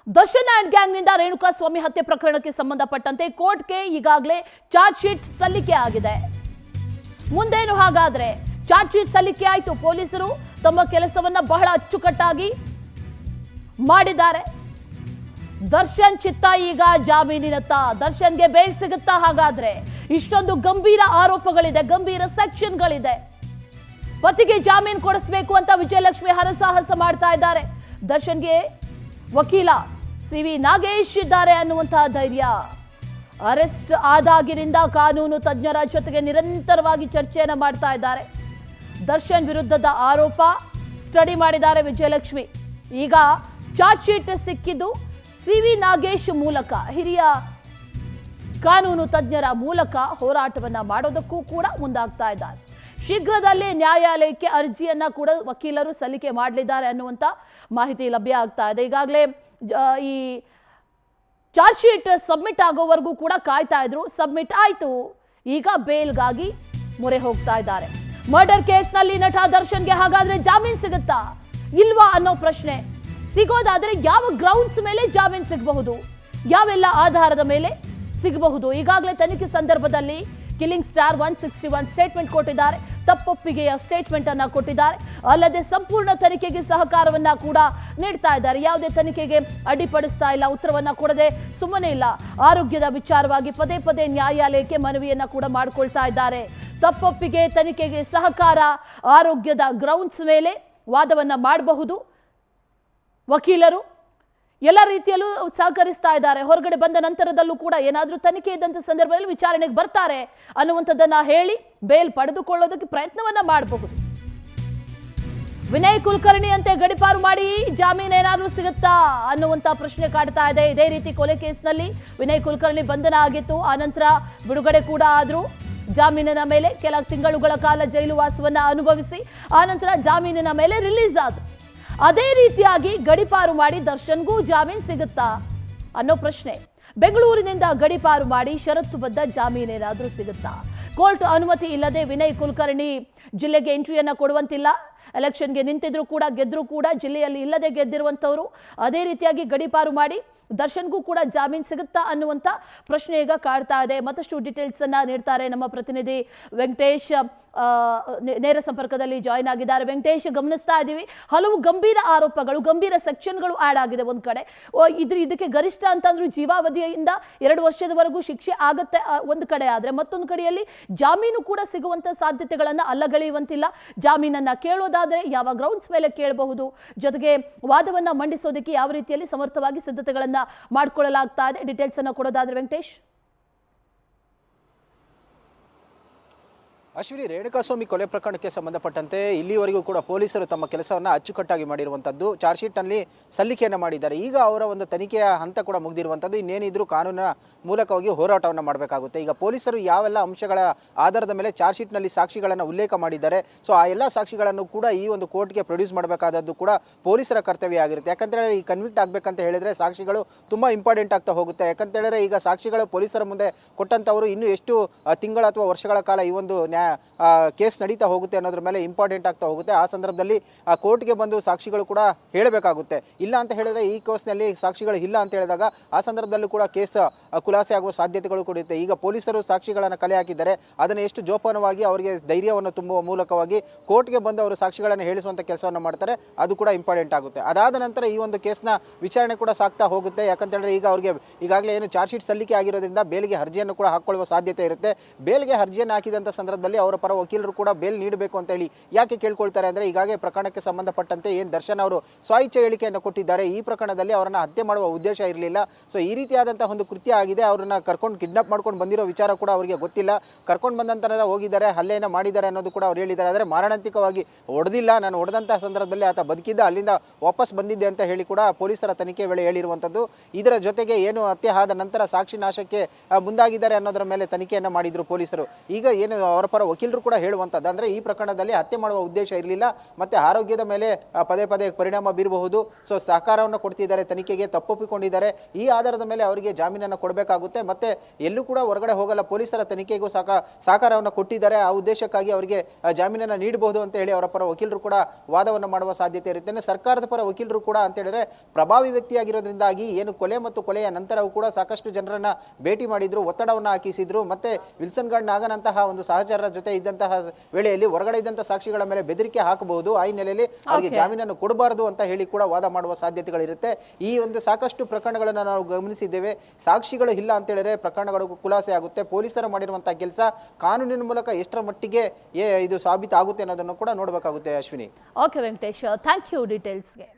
Darshan and ಗ್ಯಾಂಗ್ನಿಂದ Renukaswamy ಹತ್ಯೆ ಪ್ರಕರಣಕ್ಕೆ ಸಂಬಂಧಪಟ್ಟಂತೆ ಕೋರ್ಟ್ಗೆ ಈಗಾಗಲೇ ಚಾರ್ಜ್ ಶೀಟ್ ಸಲ್ಲಿಕೆ ಆಗಿದೆ. ಮುಂದೇನು ಹಾಗಾದ್ರೆ ಚಾರ್ಜ್ ಶೀಟ್ ಸಲ್ಲಿಕೆ ಆಯಿತು. ಪೊಲೀಸರು ತಮ್ಮ ಕೆಲಸವನ್ನ ಬಹಳ ಅಚ್ಚುಕಟ್ಟಾಗಿ ಮಾಡಿದ್ದಾರೆ. ದರ್ಶನ್ ಚಿತ್ತ ಈಗ ಜಾಮೀನಿನತ್ತ. ದರ್ಶನ್ಗೆ ಬೇಲ್ ಸಿಗುತ್ತಾ? ಹಾಗಾದ್ರೆ ಇಷ್ಟೊಂದು ಗಂಭೀರ ಆರೋಪಗಳಿದೆ, ಗಂಭೀರ ಸೆಕ್ಷನ್ಗಳಿದೆ. ಪತಿಗೆ ಜಾಮೀನು ಕೊಡಿಸಬೇಕು ಅಂತ ವಿಜಯಲಕ್ಷ್ಮಿ ಹರಸಾಹಸ ಮಾಡ್ತಾ ಇದ್ದಾರೆ. ದರ್ಶನ್ಗೆ ವಕೀಲ ಸಿ.ವಿ. ನಾಗೇಶ್ ಇದ್ದಾರೆ ಅನ್ನುವಂತಹ ಧೈರ್ಯ. ಅರೆಸ್ಟ್ ಆದಾಗಿನಿಂದ ಕಾನೂನು ತಜ್ಞರ ಜೊತೆಗೆ ನಿರಂತರವಾಗಿ ಚರ್ಚೆಯನ್ನ ಮಾಡ್ತಾ ಇದ್ದಾರೆ. ದರ್ಶನ್ ವಿರುದ್ಧದ ಆರೋಪ ಸ್ಟಡಿ ಮಾಡಿದ್ದಾರೆ ವಿಜಯಲಕ್ಷ್ಮಿ. ಈಗ ಚಾರ್ಜ್ ಶೀಟ್ ಸಿಕ್ಕಿದ್ದು ಸಿ.ವಿ. ನಾಗೇಶ್ ಮೂಲಕ, ಹಿರಿಯ ಕಾನೂನು ತಜ್ಞರ ಮೂಲಕ ಹೋರಾಟವನ್ನ ಮಾಡೋದಕ್ಕೂ ಕೂಡ ಮುಂದಾಗ್ತಾ ಇದ್ದಾರೆ. ಶೀಘ್ರದಲ್ಲೇ ನ್ಯಾಯಾಲಯಕ್ಕೆ ಅರ್ಜಿಯನ್ನ ಕೂಡ ವಕೀಲರು ಸಲ್ಲಿಕೆ ಮಾಡಲಿದ್ದಾರೆ ಅನ್ನುವಂಥ ಮಾಹಿತಿ ಲಭ್ಯ ಆಗ್ತಾ ಇದೆ. ಈಗಾಗಲೇ ಈ ಚಾರ್ಜ್ ಶೀಟ್ ಸಬ್ಮಿಟ್ ಆಗೋವರೆಗೂ ಕೂಡ ಕಾಯ್ತಾ ಇದ್ರು. ಸಬ್ಮಿಟ್ ಆಯ್ತು. ಈಗ ಬೇಲ್ಗಾಗಿ ಮೊರೆ ಹೋಗ್ತಾ ಇದ್ದಾರೆ. ಮರ್ಡರ್ ಕೇಸ್ನಲ್ಲಿ ನಟ ದರ್ಶನ್ಗೆ ಹಾಗಾದ್ರೆ ಜಾಮೀನು ಸಿಗುತ್ತಾ ಇಲ್ವಾ ಅನ್ನೋ ಪ್ರಶ್ನೆ. ಸಿಗೋದಾದ್ರೆ ಯಾವ ಗ್ರೌಂಡ್ಸ್ ಮೇಲೆ ಜಾಮೀನು ಸಿಗಬಹುದು, ಯಾವೆಲ್ಲ ಆಧಾರದ ಮೇಲೆ ಸಿಗಬಹುದು? ಈಗಾಗಲೇ ತನಿಖೆ ಸಂದರ್ಭದಲ್ಲಿ ಕಿಲ್ಲಿಂಗ್ ಸ್ಟಾರ್ 161 ಸ್ಟೇಟ್ಮೆಂಟ್ ಕೊಟ್ಟಿದ್ದಾರೆ. ತಪ್ಪೊಪ್ಪಿಗೆಯ ಸ್ಟೇಟ್ಮೆಂಟ್ ಅನ್ನ ಕೊಟ್ಟಿದ್ದಾರೆ. ಅಲ್ಲದೆ ಸಂಪೂರ್ಣ ತನಿಖೆಗೆ ಸಹಕಾರವನ್ನ ಕೂಡ ನೀಡ್ತಾ ಇದ್ದಾರೆ. ಯಾವುದೇ ತನಿಖೆಗೆ ಅಡ್ಡಿಪಡಿಸ್ತಾ ಇಲ್ಲ, ಉತ್ತರವನ್ನ ಕೊಡದೆ ಸುಮ್ಮನೆ ಇಲ್ಲ. ಆರೋಗ್ಯದ ವಿಚಾರವಾಗಿ ಪದೇ ಪದೇ ನ್ಯಾಯಾಲಯಕ್ಕೆ ಮನವಿಯನ್ನ ಕೂಡ ಮಾಡಿಕೊಳ್ತಾ ಇದ್ದಾರೆ. ತಪ್ಪೊಪ್ಪಿಗೆ, ತನಿಖೆಗೆ ಸಹಕಾರ, ಆರೋಗ್ಯದ ಗ್ರೌಂಡ್ಸ್ ಮೇಲೆ ವಾದವನ್ನ ಮಾಡಬಹುದು. ವಕೀಲರು ಎಲ್ಲ ರೀತಿಯಲ್ಲೂ ಸಹಕರಿಸ್ತಾ ಇದ್ದಾರೆ. ಹೊರಗಡೆ ಬಂದ ನಂತರದಲ್ಲೂ ಕೂಡ ಏನಾದರೂ ತನಿಖೆ ಇದ್ದಂಥ ಸಂದರ್ಭದಲ್ಲಿ ವಿಚಾರಣೆಗೆ ಬರ್ತಾರೆ ಅನ್ನುವಂಥದ್ದನ್ನ ಹೇಳಿ ಬೇಲ್ ಪಡೆದುಕೊಳ್ಳೋದಕ್ಕೆ ಪ್ರಯತ್ನವನ್ನ ಮಾಡಬಹುದು. ವಿನಯ್ ಕುಲಕರ್ಣಿ ಅಂತೆ ಗಡಿಪಾರು ಮಾಡಿ ಜಾಮೀನು ಏನಾದರೂ ಸಿಗುತ್ತಾ ಅನ್ನುವಂಥ ಪ್ರಶ್ನೆ ಕಾಡ್ತಾ ಇದೆ. ಇದೇ ರೀತಿ ಕೊಲೆ ಕೇಸ್ನಲ್ಲಿ ವಿನಯ್ ಕುಲಕರ್ಣಿ ಬಂಧನ ಆಗಿತ್ತು. ಆನಂತರ ಬಿಡುಗಡೆ ಕೂಡ ಆದ್ರು. ಜಾಮೀನಿನ ಮೇಲೆ ಕೆಲ ತಿಂಗಳುಗಳ ಕಾಲ ಜೈಲು ವಾಸವನ್ನ ಅನುಭವಿಸಿ ಆನಂತರ ಜಾಮೀನಿನ ಮೇಲೆ ರಿಲೀಸ್ ಆದ್ರು. ಅದೇ ರೀತಿಯಾಗಿ ಗಡಿಪಾರು ಮಾಡಿ ದರ್ಶನ್ಗೂ ಜಾಮೀನು ಸಿಗುತ್ತಾ ಅನ್ನೋ ಪ್ರಶ್ನೆ. ಬೆಂಗಳೂರಿನಿಂದ ಗಡಿಪಾರು ಮಾಡಿ ಷರತ್ತುಬದ್ಧ ಜಾಮೀನೇನಾದ್ರೂ ಸಿಗುತ್ತಾ? ಕೋರ್ಟ್ ಅನುಮತಿ ಇಲ್ಲದೆ ವಿನಯ್ ಕುಲಕರ್ಣಿ ಜಿಲ್ಲೆಗೆ ಎಂಟ್ರಿಯನ್ನ ಕೊಡುವಂತಿಲ್ಲ. ಎಲೆಕ್ಷನ್ಗೆ ನಿಂತಿದ್ರು ಕೂಡ ಗೆದ್ರು ಕೂಡ ಜಿಲ್ಲೆಯಲ್ಲಿ ಇಲ್ಲದೆ ಗೆದ್ದಿರುವಂತವರು. ಅದೇ ರೀತಿಯಾಗಿ ಗಡಿಪಾರು ಮಾಡಿ ದರ್ಶನ್ಗೂ ಕೂಡ ಜಾಮೀನು ಸಿಗುತ್ತಾ ಅನ್ನುವಂಥ ಪ್ರಶ್ನೆ ಈಗ ಕಾಡ್ತಾ ಇದೆ. ಮತ್ತಷ್ಟು ಡೀಟೇಲ್ಸ್ ಅನ್ನ ನೀಡ್ತಾರೆ ನಮ್ಮ ಪ್ರತಿನಿಧಿ ವೆಂಕಟೇಶ್. ನೇರ ಸಂಪರ್ಕದಲ್ಲಿ ಜಾಯಿನ್ ಆಗಿದ್ದಾರೆ. ವೆಂಕಟೇಶ್, ಗಮನಿಸ್ತಾ ಇದ್ದೀವಿ ಹಲವು ಗಂಭೀರ ಆರೋಪಗಳು, ಗಂಭೀರ ಸೆಕ್ಷನ್ಗಳು ಆಡ್ ಆಗಿದೆ. ಒಂದ್ ಕಡೆ ಇದಕ್ಕೆ ಗರಿಷ್ಠ ಅಂತಂದ್ರೂ ಜೀವಾವಧಿಯಿಂದ 2 ವರ್ಷದವರೆಗೂ ಶಿಕ್ಷೆ ಆಗತ್ತೆ ಒಂದು ಕಡೆ. ಆದ್ರೆ ಮತ್ತೊಂದು ಕಡೆಯಲ್ಲಿ ಜಾಮೀನು ಕೂಡ ಸಿಗುವಂತ ಸಾಧ್ಯತೆಗಳನ್ನ ಅಲ್ಲಗಳೆಯುವಂತಿಲ್ಲ. ಜಾಮೀನನ್ನ ಕೇಳೋದಾದ್ರೆ ಯಾವ ಗ್ರೌಂಡ್ಸ್ ಮೇಲೆ ಕೇಳಬಹುದು, ಜೊತೆಗೆ ವಾದವನ್ನ ಮಂಡಿಸೋದಕ್ಕೆ ಯಾವ ರೀತಿಯಲ್ಲಿ ಸಮರ್ಥವಾಗಿ ಸಿದ್ಧತೆಗಳನ್ನ ಮಾಡ್ಕೊಳ್ಳಲಾಗ್ತಾ ಇದೆ? ಡೀಟೇಲ್ಸ್ ಅನ್ನ ಕೊಡೋದಾದ್ರೆ ವೆಂಕಟೇಶ್. ಅಶ್ವಿನಿ, ರೇಣುಕಾಸ್ವಾಮಿ ಕೊಲೆ ಪ್ರಕರಣಕ್ಕೆ ಸಂಬಂಧಪಟ್ಟಂತೆ ಇಲ್ಲಿವರೆಗೂ ಕೂಡ ಪೊಲೀಸರು ತಮ್ಮ ಕೆಲಸವನ್ನು ಅಚ್ಚುಕಟ್ಟಾಗಿ ಮಾಡಿರುವಂಥದ್ದು. ಚಾರ್ಜ್ ಶೀಟ್ನಲ್ಲಿ ಸಲ್ಲಿಕೆಯನ್ನು ಮಾಡಿದ್ದಾರೆ. ಈಗ ಅವರ ಒಂದು ತನಿಖೆಯ ಹಂತ ಕೂಡ ಮುಗಿದಿರುವಂಥದ್ದು. ಇನ್ನೇನಿದ್ರು ಕಾನೂನಿನ ಮೂಲಕವಾಗಿ ಹೋರಾಟವನ್ನು ಮಾಡಬೇಕಾಗುತ್ತೆ. ಈಗ ಪೊಲೀಸರು ಯಾವೆಲ್ಲ ಅಂಶಗಳ ಆಧಾರದ ಮೇಲೆ ಚಾರ್ಜ್ ಶೀಟ್ನಲ್ಲಿ ಸಾಕ್ಷಿಗಳನ್ನು ಉಲ್ಲೇಖ ಮಾಡಿದ್ದಾರೆ, ಸೊ ಆ ಎಲ್ಲ ಸಾಕ್ಷಿಗಳನ್ನು ಕೂಡ ಈ ಒಂದು ಕೋರ್ಟ್ಗೆ ಪ್ರೊಡ್ಯೂಸ್ ಮಾಡಬೇಕಾದದ್ದು ಕೂಡ ಪೊಲೀಸರ ಕರ್ತವ್ಯ ಆಗಿರುತ್ತೆ. ಯಾಕಂತೇಳಿದ್ರೆ ಈ ಕನ್ವಿಕ್ಟ್ ಆಗಬೇಕಂತ ಹೇಳಿದ್ರೆ ಸಾಕ್ಷಿಗಳು ತುಂಬ ಇಂಪಾರ್ಟೆಂಟ್ ಆಗ್ತಾ ಹೋಗುತ್ತೆ. ಯಾಕಂತೇಳಿದ್ರೆ ಈಗ ಸಾಕ್ಷಿಗಳು ಪೊಲೀಸರ ಮುಂದೆ ಕೊಟ್ಟಂಥವರು ಇನ್ನೂ ಎಷ್ಟು ತಿಂಗಳ ಅಥವಾ ವರ್ಷಗಳ ಕಾಲ ಈ ಒಂದು ಕೇಸ್ ನಡೀತಾ ಹೋಗುತ್ತೆ ಅನ್ನೋದ್ರ ಮೇಲೆ ಇಂಪಾರ್ಟೆಂಟ್ ಆಗ್ತಾ ಹೋಗುತ್ತೆ. ಆ ಸಂದರ್ಭದಲ್ಲಿ ಆ ಕೋರ್ಟ್ಗೆ ಬಂದು ಸಾಕ್ಷಿಗಳು ಕೂಡ ಹೇಳಬೇಕಾಗುತ್ತೆ. ಇಲ್ಲ ಅಂತ ಹೇಳಿದ್ರೆ ಈ ಕೇಸ್ನಲ್ಲಿ ಸಾಕ್ಷಿಗಳು ಇಲ್ಲ ಅಂತ ಹೇಳಿದಾಗ ಆ ಸಂದರ್ಭದಲ್ಲೂ ಕೂಡ ಕೇಸ್ ಖುಲಾಸೆ ಆಗುವ ಸಾಧ್ಯತೆಗಳು ಕೂಡ ಇರುತ್ತೆ. ಈಗ ಪೊಲೀಸರು ಸಾಕ್ಷಿಗಳನ್ನು ಕಲೆ ಹಾಕಿದ್ದಾರೆ. ಅದನ್ನು ಎಷ್ಟು ಜೋಪಾನವಾಗಿ ಅವರಿಗೆ ಧೈರ್ಯವನ್ನು ತುಂಬುವ ಮೂಲಕವಾಗಿ ಕೋರ್ಟ್ಗೆ ಬಂದು ಅವರು ಸಾಕ್ಷಿಗಳನ್ನು ಹೇಳಿಸುವಂಥ ಕೆಲಸವನ್ನು ಮಾಡ್ತಾರೆ, ಅದು ಕೂಡ ಇಂಪಾರ್ಟೆಂಟ್ ಆಗುತ್ತೆ. ಅದಾದ ನಂತರ ಈ ಒಂದು ಕೇಸ್ನ ವಿಚಾರಣೆ ಕೂಡ ಸಾಗ್ತಾ ಹೋಗುತ್ತೆ. ಯಾಕಂತೇಳಿದ್ರೆ ಈಗ ಅವರಿಗೆ ಈಗಾಗಲೇ ಏನು ಚಾರ್ಜ್ ಶೀಟ್ ಸಲ್ಲಿಕೆ ಆಗಿರೋದ್ರಿಂದ ಬೇಲ್ಗೆ ಅರ್ಜಿಯನ್ನು ಕೂಡ ಹಾಕೊಳ್ಳುವ ಸಾಧ್ಯತೆ ಇರುತ್ತೆ. ಬೇಲ್ಗೆ ಅರ್ಜಿಯನ್ನು ಹಾಕಿದಂಥ ಸಂದರ್ಭದಲ್ಲಿ ಅವರ ಪರ ವಕೀಲರು ಕೂಡ ಬೇಲ್ ನೀಡಬೇಕು ಅಂತ ಹೇಳಿ ಯಾಕೆ ಕೇಳ್ಕೊಳ್ತಾರೆ ಅಂದ್ರೆ, ಈಗಾಗಲೇ ಪ್ರಕರಣಕ್ಕೆ ಸಂಬಂಧಪಟ್ಟಂತೆ ಏನು ದರ್ಶನ್ ಅವರು ಸ್ವಇಚ್ಛೆ ಹೇಳಿಕೆಯನ್ನು ಕೊಟ್ಟಿದ್ದಾರೆ. ಈ ಪ್ರಕರಣದಲ್ಲಿ ಅವರನ್ನ ಹತ್ಯೆ ಮಾಡುವ ಉದ್ದೇಶ ಇರಲಿಲ್ಲ. ಸೊ ಈ ರೀತಿಯಾದಂತಹ ಒಂದು ಕೃತ್ಯ ಆಗಿದೆ. ಅವರನ್ನ ಕರ್ಕೊಂಡು ಕಿಡ್ನಾಪ್ ಮಾಡ್ಕೊಂಡು ಬಂದಿರೋ ವಿಚಾರ ಕೂಡ ಅವರಿಗೆ ಗೊತ್ತಿಲ್ಲ. ಕರ್ಕೊಂಡು ಬಂದ ನಂತರ ಹೋಗಿದ್ದಾರೆ, ಹಲ್ಲೆಯನ್ನು ಮಾಡಿದ್ದಾರೆ ಅನ್ನೋದು ಕೂಡ ಅವ್ರು ಹೇಳಿದ್ದಾರೆ. ಆದರೆ ಮಾರಣಾಂತಿಕವಾಗಿ ಹೊಡೆದಿಲ್ಲ, ನಾನು ಹೊಡೆದಂತಹ ಸಂದರ್ಭದಲ್ಲಿ ಆತ ಬದುಕಿದ್ದ, ಅಲ್ಲಿಂದ ವಾಪಸ್ ಬಂದಿದ್ದೆ ಅಂತ ಹೇಳಿ ಕೂಡ ಪೊಲೀಸರ ತನಿಖೆ ವೇಳೆ ಹೇಳಿರುವಂಥದ್ದು. ಇದರ ಜೊತೆಗೆ ಏನು ಹತ್ಯೆ ಆದ ನಂತರ ಸಾಕ್ಷಿ ನಾಶಕ್ಕೆ ಮುಂದಾಗಿದ್ದಾರೆ ಅನ್ನೋದರ ಮೇಲೆ ತನಿಖೆಯನ್ನು ಮಾಡಿದ್ರು ಪೊಲೀಸರು. ಈಗ ಏನು ಅವರ ಪರ ವಕೀಲರು ಕೂಡ ಹೇಳುವಂಥದ್ದು ಅಂದ್ರೆ, ಈ ಪ್ರಕರಣದಲ್ಲಿ ಹತ್ಯೆ ಮಾಡುವ ಉದ್ದೇಶ ಇರಲಿಲ್ಲ, ಮತ್ತೆ ಆರೋಗ್ಯದ ಮೇಲೆ ಪದೇ ಪದೇ ಪರಿಣಾಮ ಬೀರಬಹುದು. ಸೊ ಸಹಕಾರವನ್ನು ಕೊಡ್ತಿದ್ದಾರೆ, ತನಿಖೆಗೆ ತಪ್ಪೊಪ್ಪಿಕೊಂಡಿದ್ದಾರೆ. ಈ ಆಧಾರದ ಮೇಲೆ ಅವರಿಗೆ ಜಾಮೀನನ್ನು ಕೊಡಬೇಕು ಕೊಡಬೇಕಾಗುತ್ತೆ. ಮತ್ತೆ ಎಲ್ಲೂ ಕೂಡ ಹೊರಗಡೆ ಹೋಗಲ್ಲ, ಪೊಲೀಸರ ತನಿಖೆಗೂ ಸಹಕಾರವನ್ನು ಕೊಟ್ಟಿದ್ದಾರೆ, ಆ ಉದ್ದೇಶಕ್ಕಾಗಿ ಅವರಿಗೆ ಜಾಮೀನನ್ನು ನೀಡಬಹುದು ಅಂತ ಹೇಳಿ ಅವರ ಪರ ವಕೀಲರು ಕೂಡ ವಾದವನ್ನು ಮಾಡುವ ಸಾಧ್ಯತೆ ಇರುತ್ತೆ. ಸರ್ಕಾರದ ಪರ ವಕೀಲರು ಕೂಡ ಅಂತ ಹೇಳಿದ್ರೆ ಪ್ರಭಾವಿ ವ್ಯಕ್ತಿಯಾಗಿರೋದ್ರಿಂದಾಗಿ ಏನು ಕೊಲೆ ಮತ್ತು ಕೊಲೆಯ ನಂತರವೂ ಕೂಡ ಸಾಕಷ್ಟು ಜನರನ್ನ ಭೇಟಿ ಮಾಡಿದ್ರು, ಒತ್ತಡವನ್ನು ಹಾಕಿಸಿದ್ರು. ಮತ್ತೆ ವಿಲ್ಸನ್ ಗಾರ್ಡ್ ನಾಗನಂತಹ ಒಂದು ಸಹಚರರ ಜೊತೆ ಇದ್ದಂತಹ ವೇಳೆಯಲ್ಲಿ ಹೊರಗಡೆ ಇದ್ದಂತಹ ಸಾಕ್ಷಿಗಳ ಮೇಲೆ ಬೆದರಿಕೆ ಹಾಕಬಹುದು, ಆ ಹಿನ್ನೆಲೆಯಲ್ಲಿ ಅವರಿಗೆ ಜಾಮೀನನ್ನು ಕೊಡಬಾರದು ಅಂತ ಹೇಳಿ ಕೂಡ ವಾದ ಮಾಡುವ ಸಾಧ್ಯತೆಗಳಿರುತ್ತೆ. ಈ ಒಂದು ಸಾಕಷ್ಟು ಪ್ರಕರಣಗಳನ್ನು ನಾವು ಗಮನಿಸಿದ್ದೇವೆ. ಸಾಕ್ಷಿಗಳು ಇಲ್ಲ ಅಂತ ಹೇಳಿದ್ರೆ ಪ್ರಕರಣಗಳು ಖುಲಾಸೆ ಆಗುತ್ತೆ. ಪೊಲೀಸರು ಮಾಡಿರುವಂತಹ ಕೆಲಸ ಕಾನೂನಿನ ಮೂಲಕ ಎಷ್ಟರ ಮಟ್ಟಿಗೆ ಇದು ಸಾಬೀತಾಗುತ್ತೆ ಅನ್ನೋದನ್ನು ಕೂಡ ನೋಡಬೇಕಾಗುತ್ತೆ. Ashwini. Okay Venkatesh, thank you ಡೀಟೇಲ್ಸ್ಗೆ.